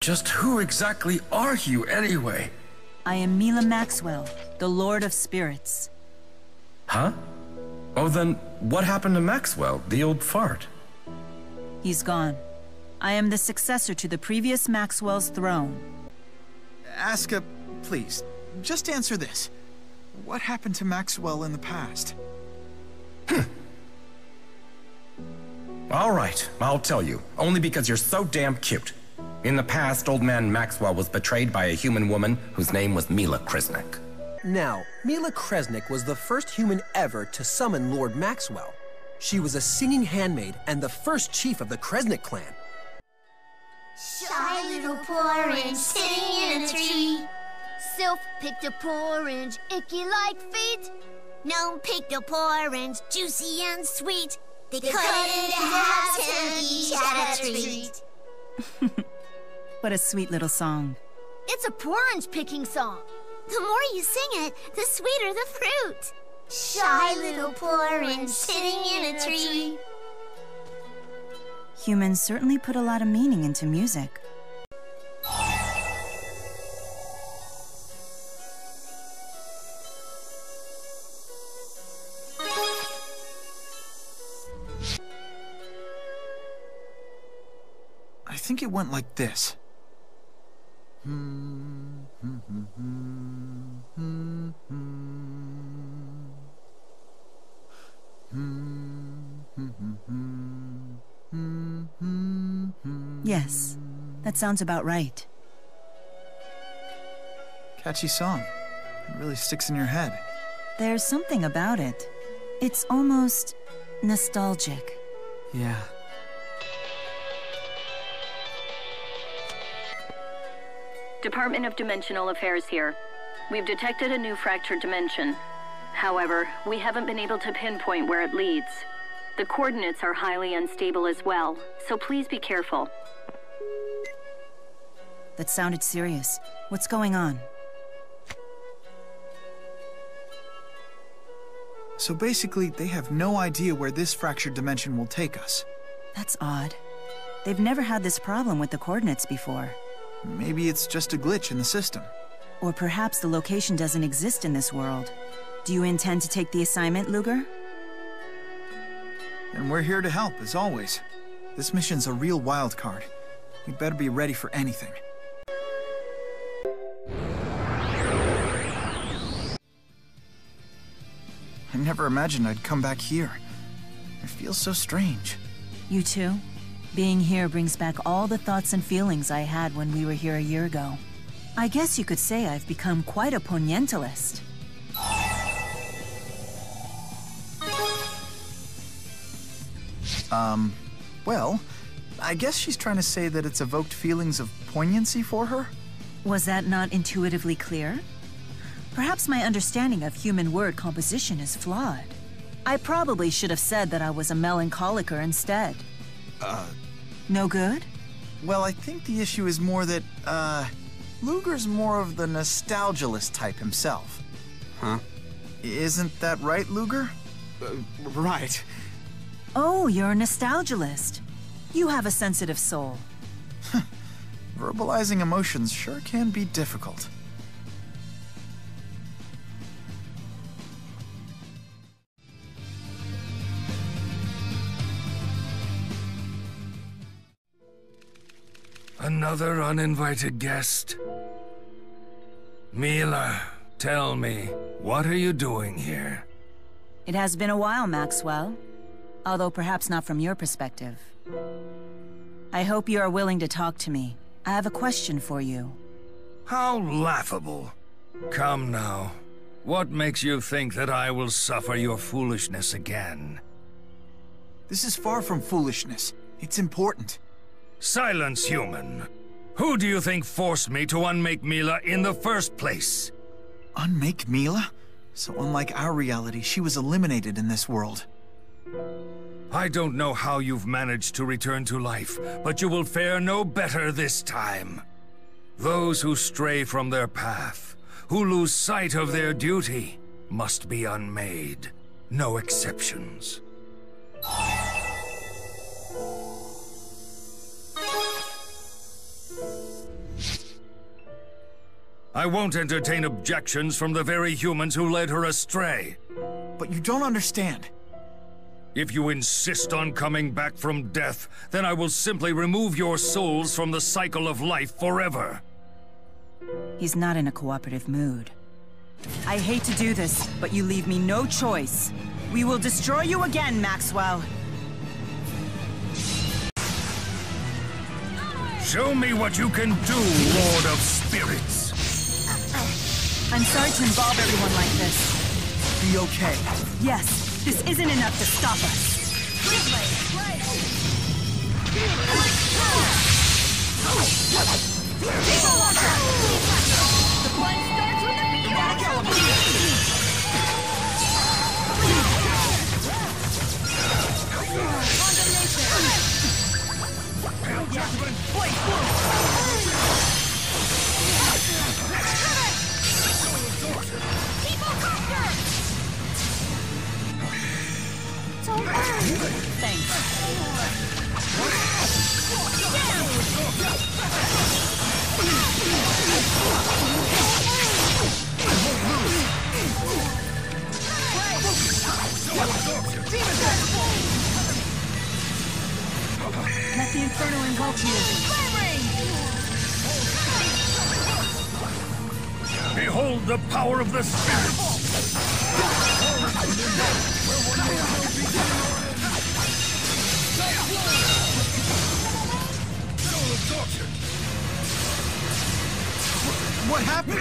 Just who exactly are you, anyway? I am Mila Maxwell, the Lord of Spirits. Huh? Oh, then what happened to Maxwell, the old fart? He's gone. I am the successor to the previous Maxwell's throne. Asuka, please, just answer this. What happened to Maxwell in the past? All right, I'll tell you. Only because you're so damn cute. In the past, old man Maxwell was betrayed by a human woman whose name was Mila Kresnik. Now, Mila Kresnik was the first human ever to summon Lord Maxwell. She was a singing handmaid and the first chief of the Kresnik clan. Shy little orange sitting in a tree. Sylph picked a orange, icky like feet. Gnome picked a orange, juicy and sweet. They cut it into halves and each had a treat. What a sweet little song. It's a porridge picking song. The more you sing it, the sweeter the fruit. Shy little orange sitting in a tree. Humans certainly put a lot of meaning into music. I think it went like this. Yes, that sounds about right. Catchy song. It really sticks in your head. There's something about it. It's almost nostalgic. Yeah. Department of Dimensional Affairs here. We've detected a new fractured dimension. However, we haven't been able to pinpoint where it leads. The coordinates are highly unstable as well, so please be careful. That sounded serious. What's going on? So basically, they have no idea where this fractured dimension will take us. That's odd. They've never had this problem with the coordinates before. Maybe it's just a glitch in the system. Or perhaps the location doesn't exist in this world. Do you intend to take the assignment, Luger? And we're here to help, as always. This mission's a real wild card. We better be ready for anything. I never imagined I'd come back here. It feels so strange. You too? Being here brings back all the thoughts and feelings I had when we were here a year ago. I guess you could say I've become quite a ponientalist. Well, I guess she's trying to say that it's evoked feelings of poignancy for her? Was that not intuitively clear? Perhaps my understanding of human word composition is flawed. I probably should have said that I was a melancholiker instead. No good? Well, I think the issue is more that, Luger's more of the nostalgialist type himself. Huh? Isn't that right, Luger? Right. Oh, you're a nostalgialist. You have a sensitive soul. Verbalizing emotions sure can be difficult. Another uninvited guest? Mila, tell me, what are you doing here? It has been a while, Maxwell. Although perhaps not from your perspective. I hope you are willing to talk to me. I have a question for you. How laughable. Come now. What makes you think that I will suffer your foolishness again? This is far from foolishness. It's important. Silence, human. Who do you think forced me to unmake Mila in the first place? Unmake Mila? So unlike our reality, she was eliminated in this world. I don't know how you've managed to return to life, but you will fare no better this time. Those who stray from their path, who lose sight of their duty, must be unmade. No exceptions. I won't entertain objections from the very humans who led her astray. But you don't understand. If you insist on coming back from death, then I will simply remove your souls from the cycle of life forever. He's not in a cooperative mood. I hate to do this, but you leave me no choice. We will destroy you again, Maxwell. Show me what you can do, Lord of Spirits. I'm sorry to involve everyone like this. Be okay. Yes, this isn't enough to stop us. The fun starts with a Let the Inferno engulf you. Behold the power of the Spirits! What happened?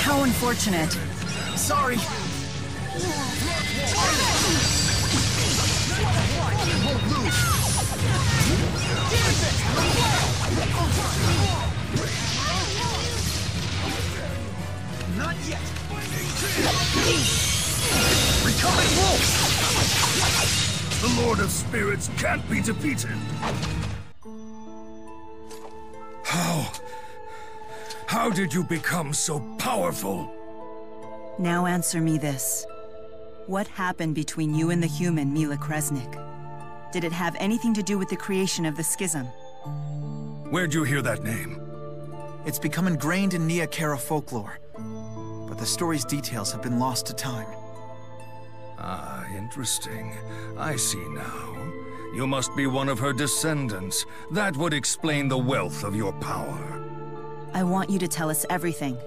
How unfortunate. Sorry. Not yet. Recovering wolf. The Lord of Spirits can't be defeated. How did you become so powerful? Now answer me this. What happened between you and the human, Mila Kresnik? Did it have anything to do with the creation of the schism? Where'd you hear that name? It's become ingrained in Nia Kara folklore, but the story's details have been lost to time. Ah, interesting. I see now. You must be one of her descendants. That would explain the wealth of your power. I want you to tell us everything.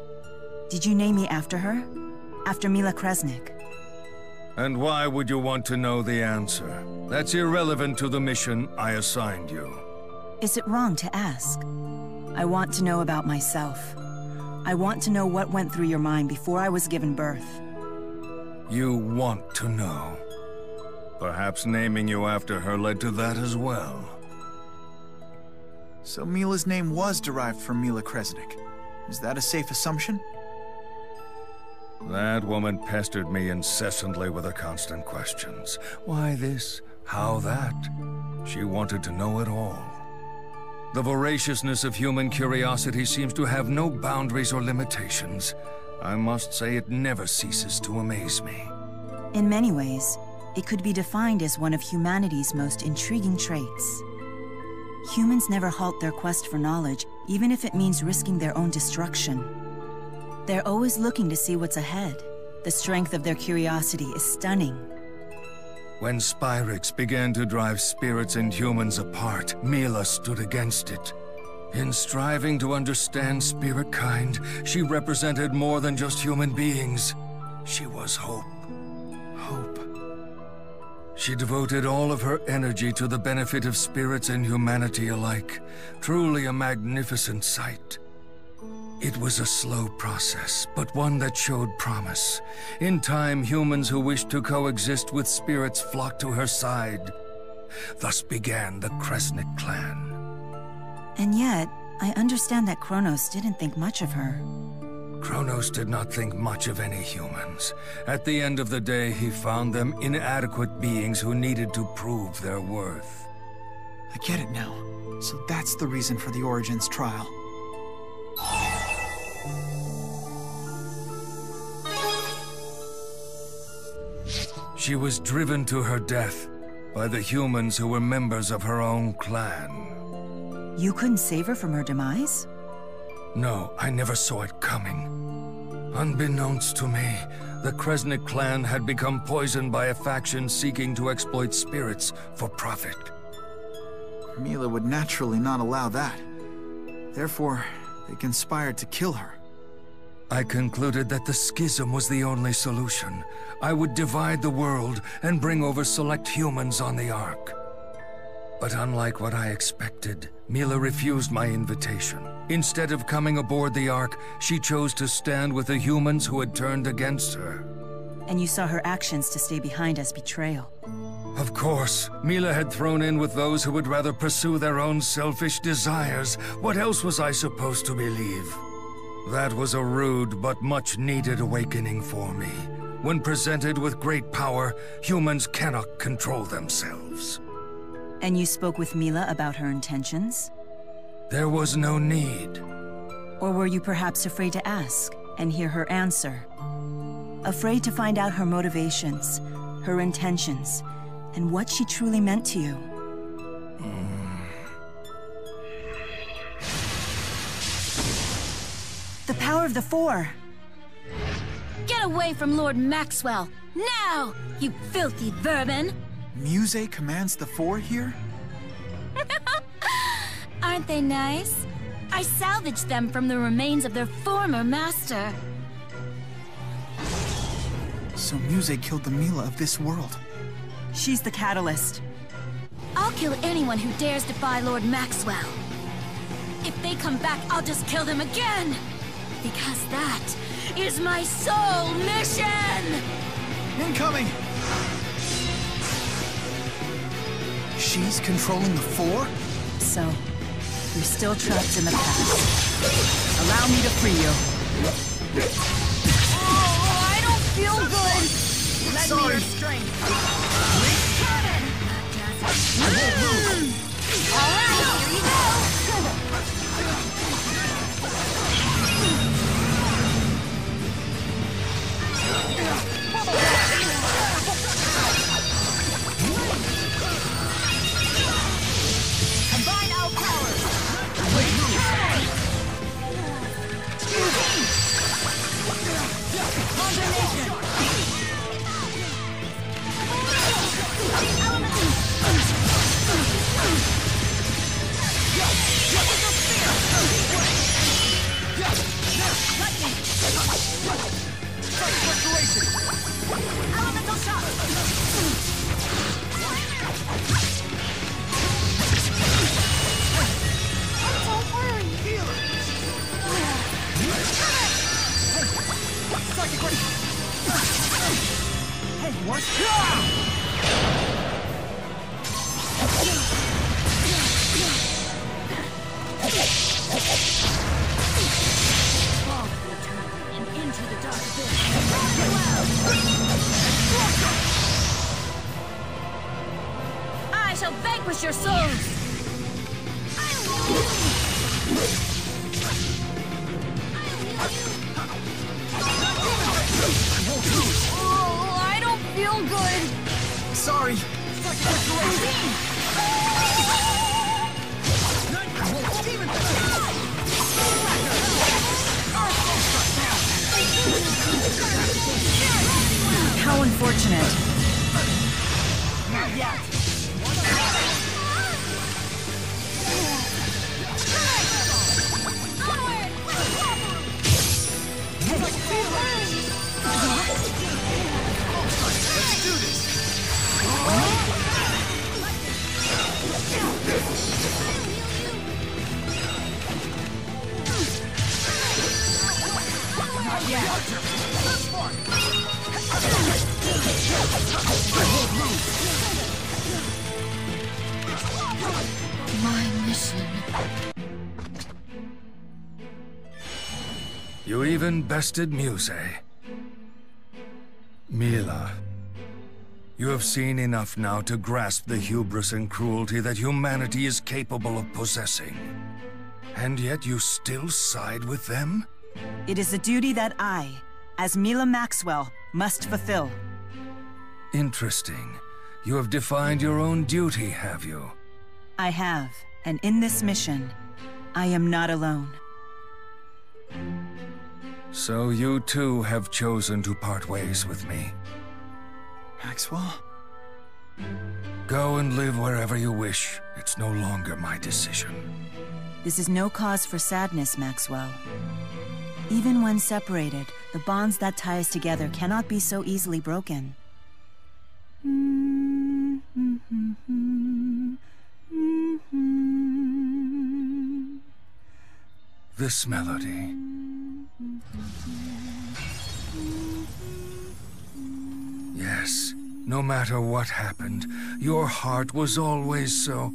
Did you name me after her? After Mila Kresnik? And why would you want to know the answer? That's irrelevant to the mission I assigned you. Is it wrong to ask? I want to know about myself. I want to know what went through your mind before I was given birth. You want to know. Perhaps naming you after her led to that as well. So Mila's name was derived from Mila Kresnik. Is that a safe assumption? That woman pestered me incessantly with her constant questions. Why this? How that? She wanted to know it all. The voraciousness of human curiosity seems to have no boundaries or limitations. I must say it never ceases to amaze me. In many ways, it could be defined as one of humanity's most intriguing traits. Humans never halt their quest for knowledge, even if it means risking their own destruction. They're always looking to see what's ahead. The strength of their curiosity is stunning. When Spyrix began to drive spirits and humans apart, Mila stood against it. In striving to understand spirit kind, she represented more than just human beings. She was hope. Hope. She devoted all of her energy to the benefit of spirits and humanity alike. Truly a magnificent sight. It was a slow process, but one that showed promise. In time, humans who wished to coexist with spirits flocked to her side. Thus began the Kresnik clan. And yet, I understand that Kronos didn't think much of her. Kronos did not think much of any humans. At the end of the day, he found them inadequate beings who needed to prove their worth. I get it now. So that's the reason for the Origins trial. She was driven to her death by the humans who were members of her own clan. You couldn't save her from her demise? No, I never saw it coming. Unbeknownst to me, the Kresnik clan had become poisoned by a faction seeking to exploit spirits for profit. Mila would naturally not allow that. Therefore, they conspired to kill her. I concluded that the schism was the only solution. I would divide the world and bring over select humans on the Ark. But unlike what I expected, Mila refused my invitation. Instead of coming aboard the Ark, she chose to stand with the humans who had turned against her. And you saw her actions to stay behind as betrayal. Of course, Mila had thrown in with those who would rather pursue their own selfish desires. What else was I supposed to believe? That was a rude but much-needed awakening for me. When presented with great power, humans cannot control themselves. And you spoke with Mila about her intentions? There was no need. Or were you perhaps afraid to ask and hear her answer? Afraid to find out her motivations, her intentions, and what she truly meant to you? The power of the Four! Get away from Lord Maxwell! Now, you filthy vermin! Muse commands the Four here? Aren't they nice? I salvaged them from the remains of their former master. So Muse killed the Mila of this world. She's the catalyst. I'll kill anyone who dares defy Lord Maxwell. If they come back, I'll just kill them again! Because that is my sole mission! Incoming! She's controlling the Four? So, you're still trapped in the past. Allow me to free you. Oh, I don't feel good! Lend me your strength. Alright, here you go! Combine our powers! Combination! Elemental shot! Don't worry! Psychic ready! Hey, what? Into the dark abyss. I shall vanquish your souls! Oh, I don't feel good! Sorry! How unfortunate. Not yet! my mission. You even bested Muse. Mila, you have seen enough now to grasp the hubris and cruelty that humanity is capable of possessing. And yet you still side with them? It is a duty that I, as Mila Maxwell, must fulfill. Interesting. You have defined your own duty, have you? I have, and in this mission, I am not alone. So you too have chosen to part ways with me. Maxwell? Go and live wherever you wish. It's no longer my decision. This is no cause for sadness, Maxwell. Even when separated, the bonds that tie us together cannot be so easily broken. This melody. Yes, no matter what happened, your heart was always so...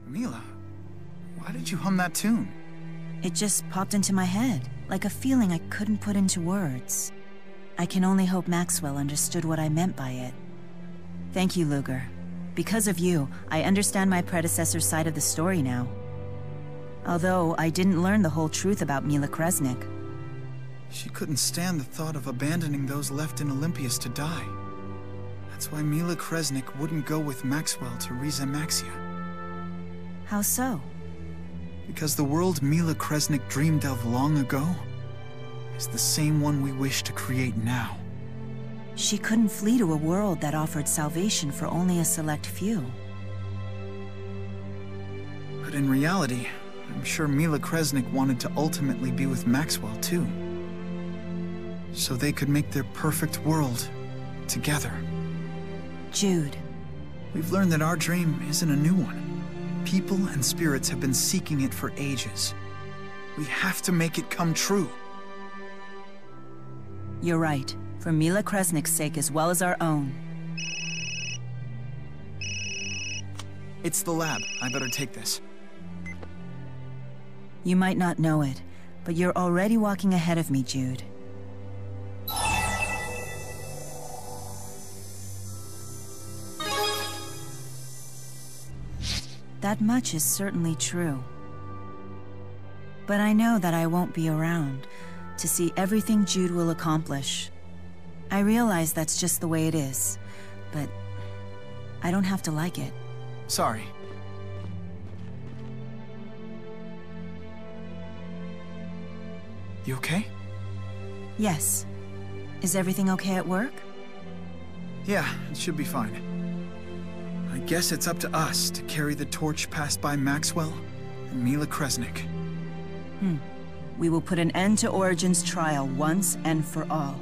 Mila, why did you hum that tune? It just popped into my head, like a feeling I couldn't put into words. I can only hope Maxwell understood what I meant by it. Thank you, Luger. Because of you, I understand my predecessor's side of the story now. Although I didn't learn the whole truth about Mila Kresnik. She couldn't stand the thought of abandoning those left in Olympias to die. That's why Mila Kresnik wouldn't go with Maxwell to Riza Maxia. How so? Because the world Mila Kresnik dreamed of long ago is the same one we wish to create now. She couldn't flee to a world that offered salvation for only a select few. But in reality, I'm sure Mila Kresnik wanted to ultimately be with Maxwell too. So they could make their perfect world together. Jude. We've learned that our dream isn't a new one. People and spirits have been seeking it for ages. We have to make it come true. You're right. For Mila Kresnik's sake as well as our own. It's the lab. I better take this. You might not know it, but you're already walking ahead of me, Jude. That much is certainly true. But I know that I won't be around to see everything Jude will accomplish. I realize that's just the way it is, but I don't have to like it. Sorry. You okay? Yes. Is everything okay at work? Yeah, it should be fine. I guess it's up to us to carry the torch passed by Maxwell and Mila Kresnik. We will put an end to Origin's trial once and for all.